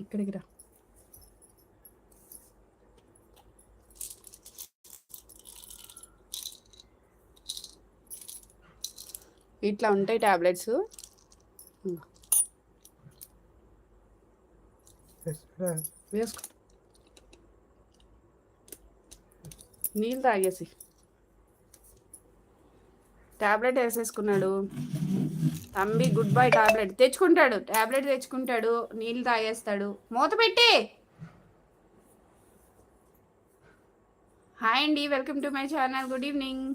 ఇక్కడికి రా. ఇట్లా ఉంటాయి టాబ్లెట్స్. వేసుకో, నీళ్ళు తాగేసి. టాబ్లెట్ వేసేసుకున్నాడు తంబి. Good bye. టాబ్లెట్ తెచ్చుకుంటాడు, టాబ్లెట్ తెచ్చుకుంటాడు, నీళ్ళు తాగేస్తాడు. మూత పెట్టి. హాయ్ అండి, welcome to my channel. Good evening.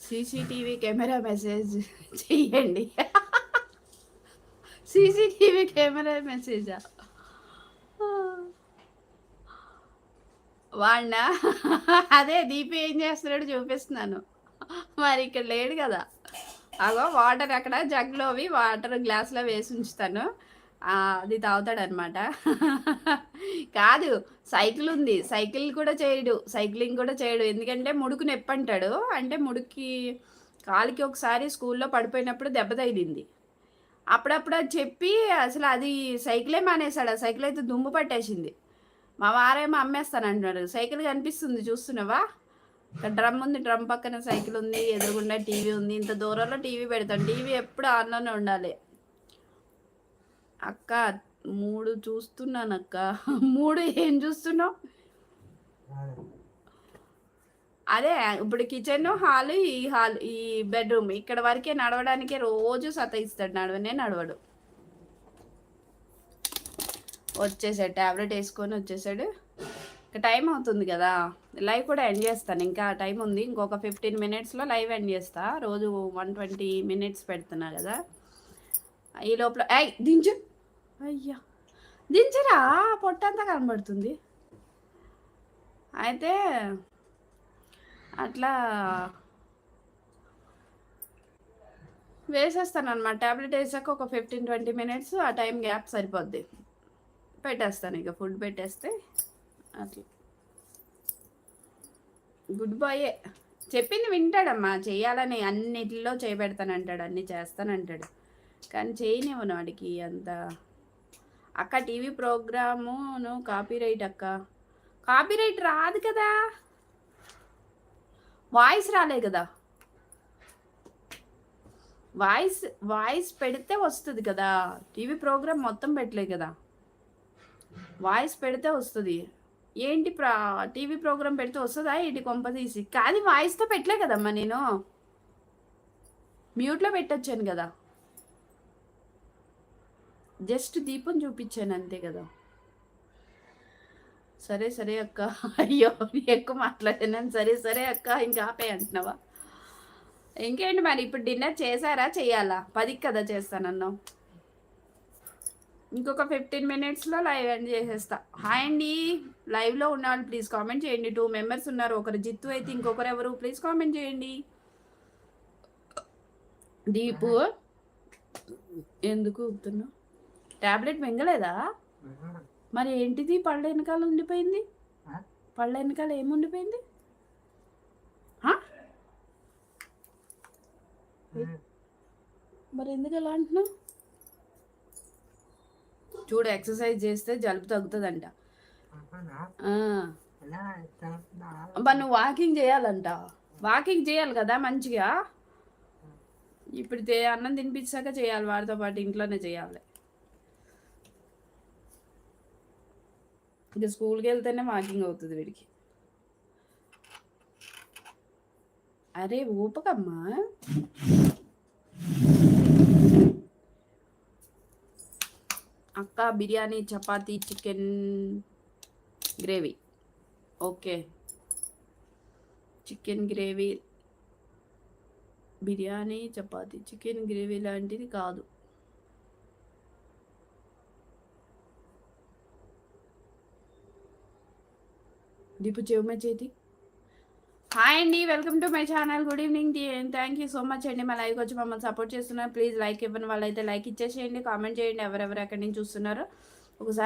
CCTV camera message చెయ్యండి. సీసీటీవీ కెమెరా మెసేజా? వాడినా? అదే దీపి ఏం చేస్తున్నాడు చూపిస్తున్నాను. మరి ఇక్కడ లేడు కదా. అగో వాటర్ అక్కడ జగ్లోవి వాటర్ గ్లాస్లో వేసి ఉంచుతాను, అది తాగుతాడనమాట. కాదు, సైకిల్ ఉంది, సైకిల్ కూడా చేయడు, సైక్లింగ్ కూడా చేయడు. ఎందుకంటే ముడుకు నొప్పి అంటాడు. అంటే ముడుకి కాలికి ఒకసారి స్కూల్లో పడిపోయినప్పుడు దెబ్బ తగిలింది. అప్పుడప్పుడు అది చెప్పి అసలు అది సైకిలే మానేశాడు. ఆ సైకిల్ అయితే దుమ్ము పట్టేసింది. మా వారేమో అమ్మేస్తానంటున్నాడు. సైకిల్ కనిపిస్తుంది చూస్తున్నావా? ఇక్కడ డ్రమ్ ఉంది, డ్రమ్ పక్కన సైకిల్ ఉంది, ఎదురుగుండా టీవీ ఉంది. ఇంత దూరంలో టీవీ పెడతాను. టీవీ ఎప్పుడు ఆన్లోనే ఉండాలి. అక్క 3 చూస్తున్నాను అక్క. 3 ఏం చూస్తున్నావు? అదే ఇప్పుడు కిచెన్, హాల్, ఈ బెడ్రూమ్ ఇక్కడ వరకే నడవడానికే రోజు సతాయిస్తాడు. నడవడు. వచ్చేసాడు, ట్యాబ్లెట్ వేసుకొని వచ్చేసాడు. ఇంకా టైం అవుతుంది కదా, లైవ్ కూడా ఎండ్ చేస్తాను. ఇంకా టైం ఉంది, ఇంకొక 15 మినిట్స్లో లైవ్ ఎండ్ చేస్తా. రోజు 120 మినిట్స్ పెడుతున్నా కదా. ఈ లోపల దించు. అయ్యా దించరా, పొట్టంతా కనబడుతుంది. అయితే అట్లా వేసేస్తాను అనమాట. ట్యాబ్లెట్ వేసాక ఒక 15-20 మినిట్స్ ఆ టైం గ్యాప్ సరిపోద్ది. పెట్టేస్తాను, ఇక ఫుడ్ పెట్టేస్తే అట్లా. గుడ్ బాయే, చెప్పింది వింటాడమ్మా. చెయ్యాలని అన్నిటిలో చేయబెడతానంటాడు, అన్నీ చేస్తానంటాడు. కానీ చేయనివ్వను వాడికి అంత. అక్క టీవీ ప్రోగ్రామును కాపీరైట్ అక్క. కాపీరైట్ రాదు కదా, వాయిస్ రాలే కదా. వాయిస్ పెడితే వస్తుంది కదా. టీవీ ప్రోగ్రామ్ మొత్తం పెట్టలే కదా, వాయిస్ పెడితే వస్తుంది. ఏంటి టీవీ ప్రోగ్రామ్ పెడితే వస్తుందా ఏంటి కొంప తీసి? కానీ వాయిస్తో పెట్టలే కదమ్మా, నేను మ్యూట్లో పెట్టొచ్చాను కదా. జస్ట్ దీపం చూపించాను అంతే కదా. సరే అక్క. అయ్యో ఎక్కువ మాట్లాడాను. సరే అక్క, ఇంకా ఆపే అంటున్నావా? ఇంకేంటి మరి, ఇప్పుడు డిన్నర్ చేశారా? చెయ్యాలా? 10కి కదా చేస్తానన్నావు. ఇంకొక 15 మినిట్స్లో లైవ్ ఎండ్ చేసేస్తా. హాయ్ అండి, లైవ్లో ఉన్నవాళ్ళు ప్లీజ్ కామెంట్ చేయండి. 2 మెంబర్స్ ఉన్నారు, ఒకరు జిత్తు అయితే ఇంకొకరు ఎవరు? ప్లీజ్ కామెంట్ చేయండి. దీపు ఎందుకు ఊపుతున్నావు? ట్యాబ్లెట్ మింగలేదా? మరి ఏంటిది పళ్ళ వెనకాల ఉండిపోయింది? పళ్ళ వెనకాల ఏముండిపోయింది? మరి ఎందుకు ఎలా అంటున్నావు? చూడు, ఎక్సర్సైజ్ చేస్తే జలుబు తగ్గుతుందంట. మరి నువ్వు వాకింగ్ చేయాలంట. వాకింగ్ చేయాలి కదా మంచిగా. ఇప్పుడు అన్నం తినిపించాక చేయాలి, వాడితో పాటు ఇంట్లోనే చేయాలి. ఇంకా స్కూల్కి వెళ్తేనే వాకింగ్ అవుతుంది వీడికి. అరే ఊపకమ్మా. అక్క biryani, chapati, chicken gravy. Okay, chicken gravy, biryani, chapati, chicken gravy లాంటిది కాదు. దీపు చెవుమే చేతి. హాయ్ అండి, welcome to my channel. Good evening. Thank you so much అండి, మా లైవ్కి వచ్చి మమ్మల్ని సపోర్ట్ చేస్తున్నారు. ప్లీజ్ లైక్ ఇవ్వని వాళ్ళైతే లైక్ ఇచ్చేసేయండి, కామెంట్ చేయండి ఎవరెవరు ఎక్కడి నుంచి చూస్తున్నారో ఒకసారి.